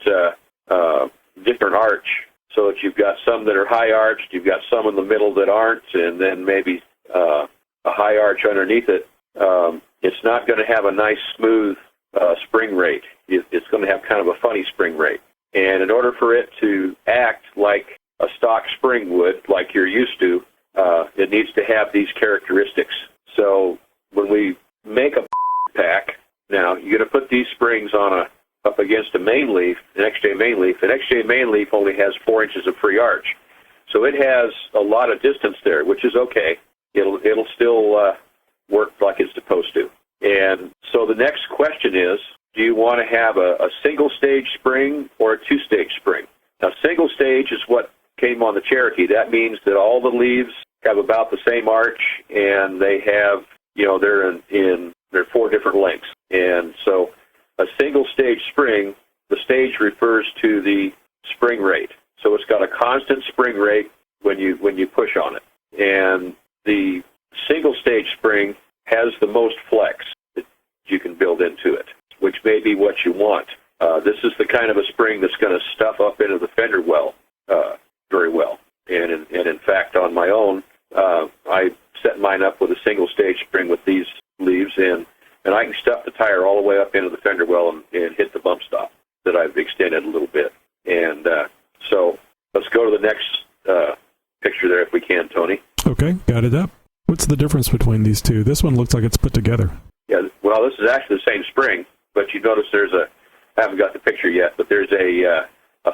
arch, so that you've got some that are high arched, you've got some in the middle that aren't, and then maybe a high arch underneath it, it's not going to have a nice, smooth spring rate. It's going to have kind of a funny spring rate. And in order for it to act like a stock spring would, like you're used to, it needs to have these characteristics. So when we make a pack, now you're going to put these springs on up against a main leaf, an XJ main leaf. An XJ main leaf only has 4 inches of free arch. So it has a lot of distance there, which is okay. It'll still work like it's supposed to. And so the next question is, do you want to have a single-stage spring or a 2-stage spring? Now, single-stage is what came on the Cherokee. That means that all the leaves have about the same arch, and they have, they're 4 different lengths. And so a single-stage spring, the stage refers to the spring rate. So it's got a constant spring rate when you push on it. And the single-stage spring has the most flex that you can build into it, which may be what you want. This is the kind of a spring that's going to stuff up into the fender well very well. And in fact, on my own, I set mine up with a single-stage spring with these leaves in, and I can stuff the tire all the way up into the fender well and hit the bump stop that I've extended a little bit. And so let's go to the next picture there if we can, Tony. Okay, got it up. What's the difference between these two? This one looks like it's put together. Yeah, well, this is actually the same spring, but you notice I haven't got the picture yet, but there's a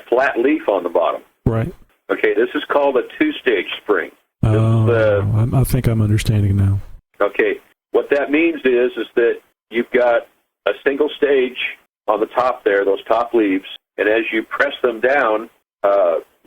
flat leaf on the bottom. Right. Okay, this is called a 2-stage spring. I think I'm understanding now. Okay, what that means is that you've got a single stage on the top there, those top leaves, and as you press them down,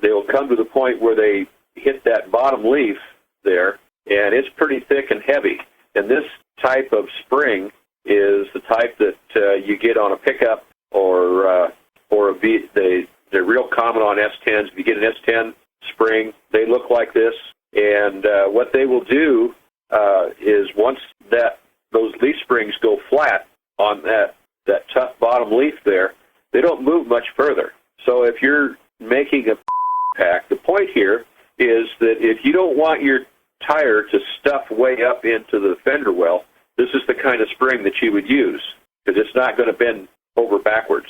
they'll come to the point where they hit that bottom leaf there, and it's pretty thick and heavy. And this type of spring is the type that you get on a pickup or a V. They're real common on S10s. If you get an S10 spring, they look like this. And what they will do is once those leaf springs go flat on that tough bottom leaf there, they don't move much further. So if you're making a pack, the point here is that if you don't want your tire to stuff way up into the fender well, this is the kind of spring that you would use, because it's not going to bend over backwards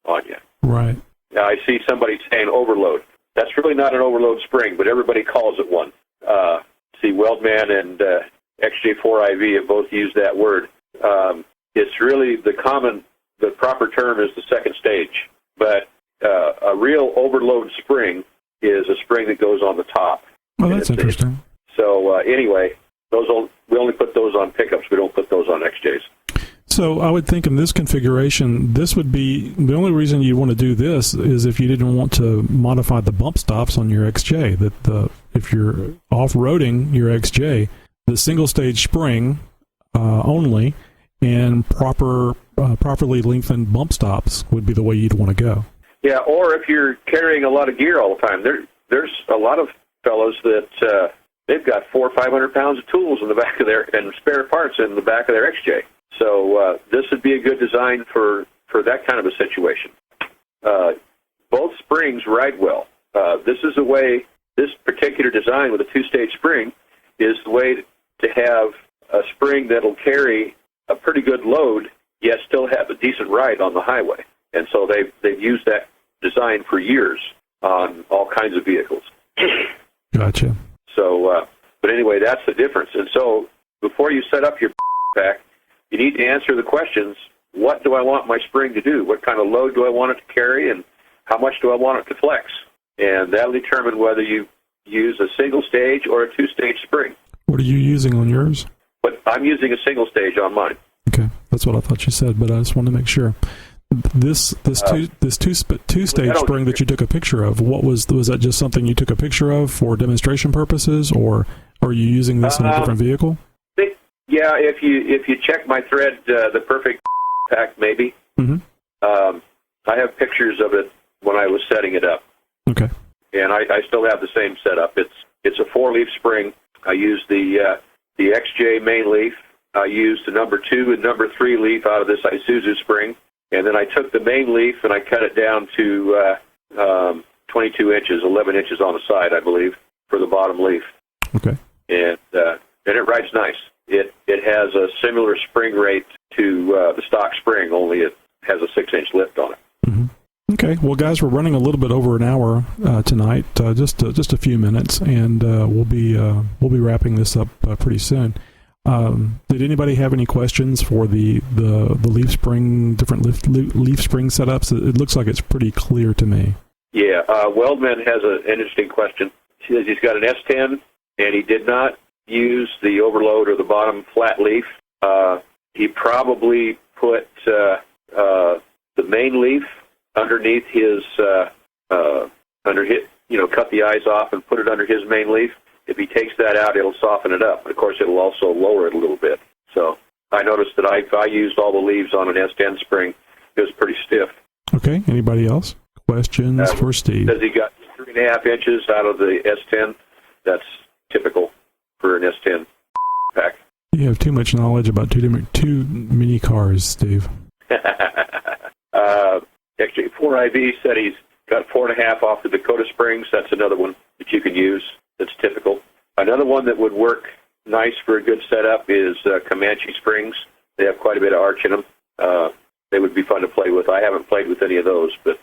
on you. Right. Now, I see somebody saying overload. That's really not an overload spring, but everybody calls it one. See, Weldman and XJ4IV have both used that word. It's really the proper term is the second stage, but a real overload spring is a spring that goes on the top. Well, that's interesting. So anyway, we only put those on pickups. We don't put those on XJs. So I would think in this configuration, this would be the only reason you want to do this is if you didn't want to modify the bump stops on your XJ. If you're off-roading your XJ, the single-stage spring only and properly lengthened bump stops would be the way you'd want to go. Yeah, or if you're carrying a lot of gear all the time, there's a lot of fellows that they've got 400 or 500 pounds of tools in the back of their and spare parts in the back of their XJ. So this would be a good design for that kind of a situation. Both springs ride well. This is a way, this particular design with a two-stage spring is the way to have a spring that'll carry a pretty good load, yet still have a decent ride on the highway. And so they've used that design for years on all kinds of vehicles. Gotcha. So, but anyway, that's the difference. And so before you set up your pack, you need to answer the questions, what do I want my spring to do? What kind of load do I want it to carry, and how much do I want it to flex? And that'll determine whether you use a single stage or a two-stage spring. What are you using on yours? But I'm using a single stage on mine. Okay, that's what I thought you said, but I just wanted to make sure. This two-stage spring that you took a picture of, was that just something you took a picture of for demonstration purposes, or are you using this in a different vehicle? Yeah, if you check my thread, the perfect pack maybe. Mm-hmm. I have pictures of it when I was setting it up. Okay. And I still have the same setup. It's a 4-leaf spring. I used the XJ main leaf. I used the number 2 and number 3 leaf out of this Isuzu spring. And then I took the main leaf and I cut it down to 22 inches, 11 inches on the side, I believe, for the bottom leaf. Okay. And it rides nice. It has a similar spring rate to the stock spring, only it has a 6-inch lift on it. Mm-hmm. Okay. Well, guys, we're running a little bit over an hour tonight, just a few minutes, and we'll be wrapping this up pretty soon. Did anybody have any questions for the leaf spring, different leaf spring setups? It looks like it's pretty clear to me. Yeah, Weldman has an interesting question. He says he's got an S10, and he did not use the overload or the bottom flat leaf. He probably put the main leaf underneath his, cut the eyes off and put it under his main leaf. If he takes that out, it'll soften it up. Of course, it'll also lower it a little bit. So I noticed that I used all the leaves on an S10 spring. It was pretty stiff. Okay. Anybody else? Questions for Steve? Says he got 3.5 inches out of the S10. That's typical for an S10 pack. You have too much knowledge about too many cars, Steve. XJ4IV said he's got 4.5 off the Dakota Springs. That's another one that you can use. That's typical. Another one that would work nice for a good setup is Comanche Springs. They have quite a bit of arch in them. They would be fun to play with. I haven't played with any of those, but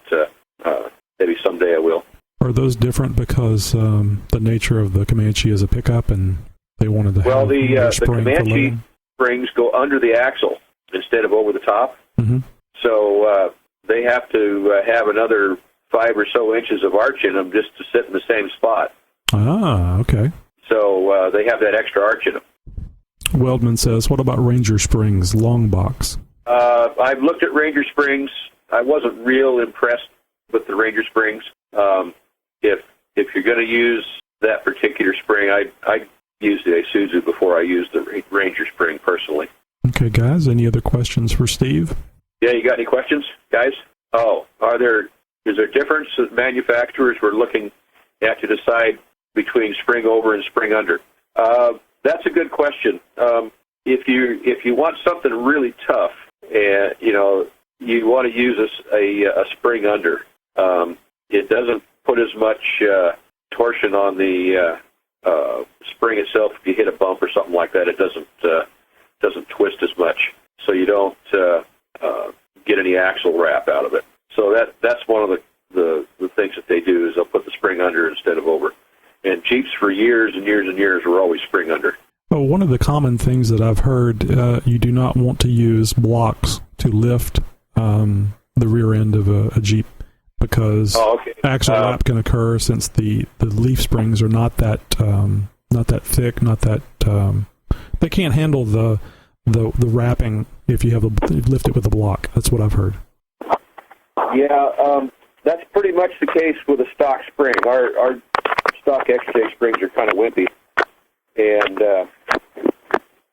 maybe someday I will. Are those different because the nature of the Comanche is a pickup and they wanted to have the Comanche springs go under the axle instead of over the top. Mm-hmm. So they have to have another 5 or so inches of arch in them just to sit in the same spot. Ah, okay. So they have that extra arch in them. Weldman says, what about Ranger Springs, long box? I've looked at Ranger Springs. I wasn't real impressed with the Ranger Springs. If you're going to use that particular spring, I used the Isuzu before I used the Ranger Spring personally. Okay, guys, any other questions for Steve? Yeah, you got any questions, guys? Oh, is there difference that manufacturers were looking at to decide between spring over and spring under? That's a good question. If you want something really tough, and you want to use a spring under, it doesn't put as much torsion on the spring itself. If you hit a bump or something like that, it doesn't twist as much, so you don't get any axle wrap out of it. So that's one of the things that they do is they'll put the spring under instead of over. And Jeeps for years and years and years were always spring under. Well, one of the common things that I've heard, you do not want to use blocks to lift the rear end of a Jeep because axle wrap can occur since the leaf springs are not that thick, they can't handle the the wrapping if you lift it with a block. That's what I've heard. Yeah, that's pretty much the case with a stock spring. Our stock XJ springs are kind of wimpy, and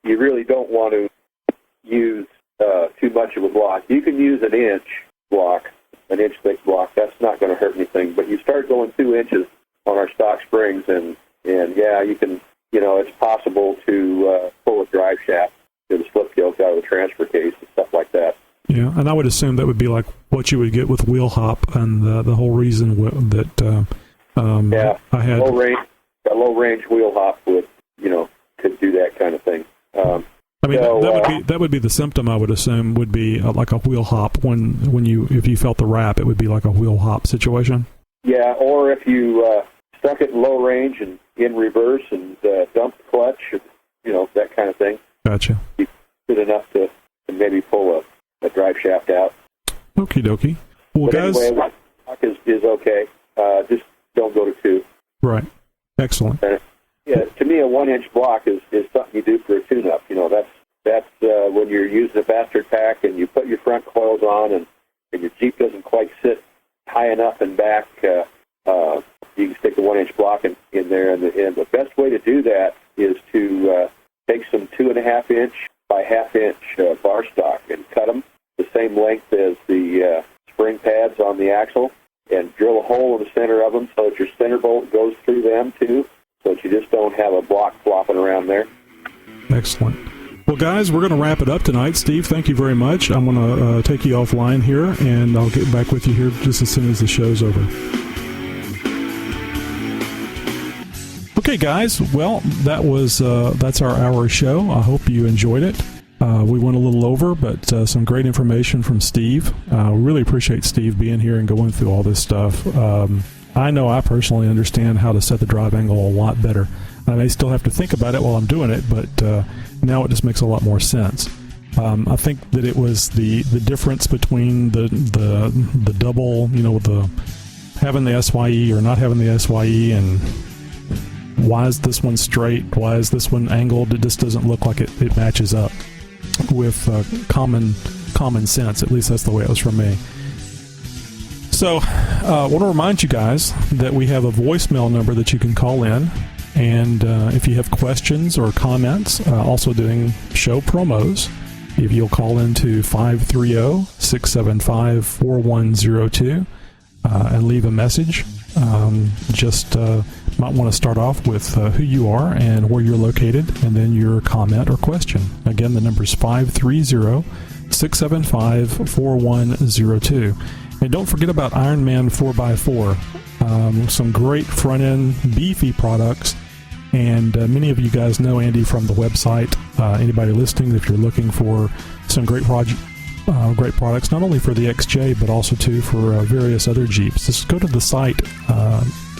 you really don't want to use too much of a block. You can use an inch block, an inch thick block. That's not going to hurt anything. But you start going 2 inches on our stock springs, and yeah, you can. It's possible to pull a drive shaft to the slip yoke out of the transfer case and stuff like that. Yeah, and I would assume that would be like what you would get with wheel hop, and the whole reason that I had low range wheel hop could do that kind of thing. I mean, that would be the symptom. I would assume would be like a wheel hop if you felt the wrap, it would be like a wheel hop situation. Yeah, or if you stuck it in low range and in reverse and dumped the clutch, that kind of thing. Gotcha. You good enough to maybe pull a drive shaft out. Okie dokie. Well, but guys, anyway, block is okay. Just don't go to 2. Right. Excellent. Yeah, to me, a 1-inch block is something you do for a tune-up. That's when you're using a bastard pack and you put your front coils on and your Jeep doesn't quite sit high enough and back. You can stick a 1-inch block in there, and the best way to do that is to take some 2.5-inch by 1/2-inch bar stock and cut them the same length as the spring pads on the axle, and drill a hole in the center of them so that your center bolt goes through them too, so that you just don't have a block flopping around there. Excellent. Well, guys, we're going to wrap it up tonight. Steve, thank you very much. I'm going to take you offline here, and I'll get back with you here just as soon as the show's over. Okay, guys. Well, that's our hour show. I hope you enjoyed it. We went a little over, but some great information from Steve. Really appreciate Steve being here and going through all this stuff. I know I personally understand how to set the drive angle a lot better. I may still have to think about it while I'm doing it, but now it just makes a lot more sense. I think that it was the difference between the double, with having the SYE or not having the SYE, and why is this one straight? Why is this one angled? It just doesn't look like it matches up with common sense. At least that's the way it was for me. So I want to remind you guys that we have a voicemail number that you can call in. And if you have questions or comments, also doing show promos, if you'll call into 530-675-4102 and leave a message, might want to start off with who you are and where you're located, and then your comment or question. Again, the number is 530-675-4102. And don't forget about Ironman 4x4. Some great front-end beefy products. And many of you guys know Andy from the website. Anybody listening, if you're looking for some great products, not only for the XJ, but also too for various other Jeeps, just go to the site,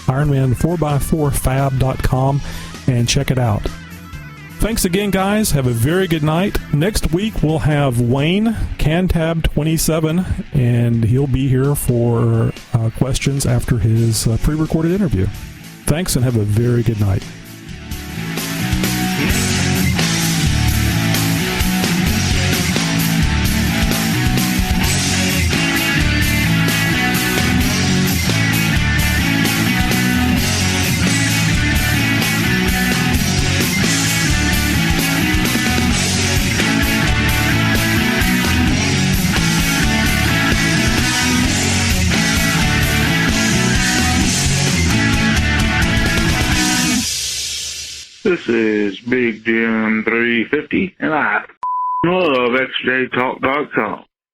Ironman4x4fab.com, and check it out. Thanks again, guys. Have a very good night. Next week, we'll have Wayne, Cantab27, and he'll be here for questions after his pre-recorded interview. Thanks, and have a very good night. This is Big Jim 350, and I love xjtalk.com.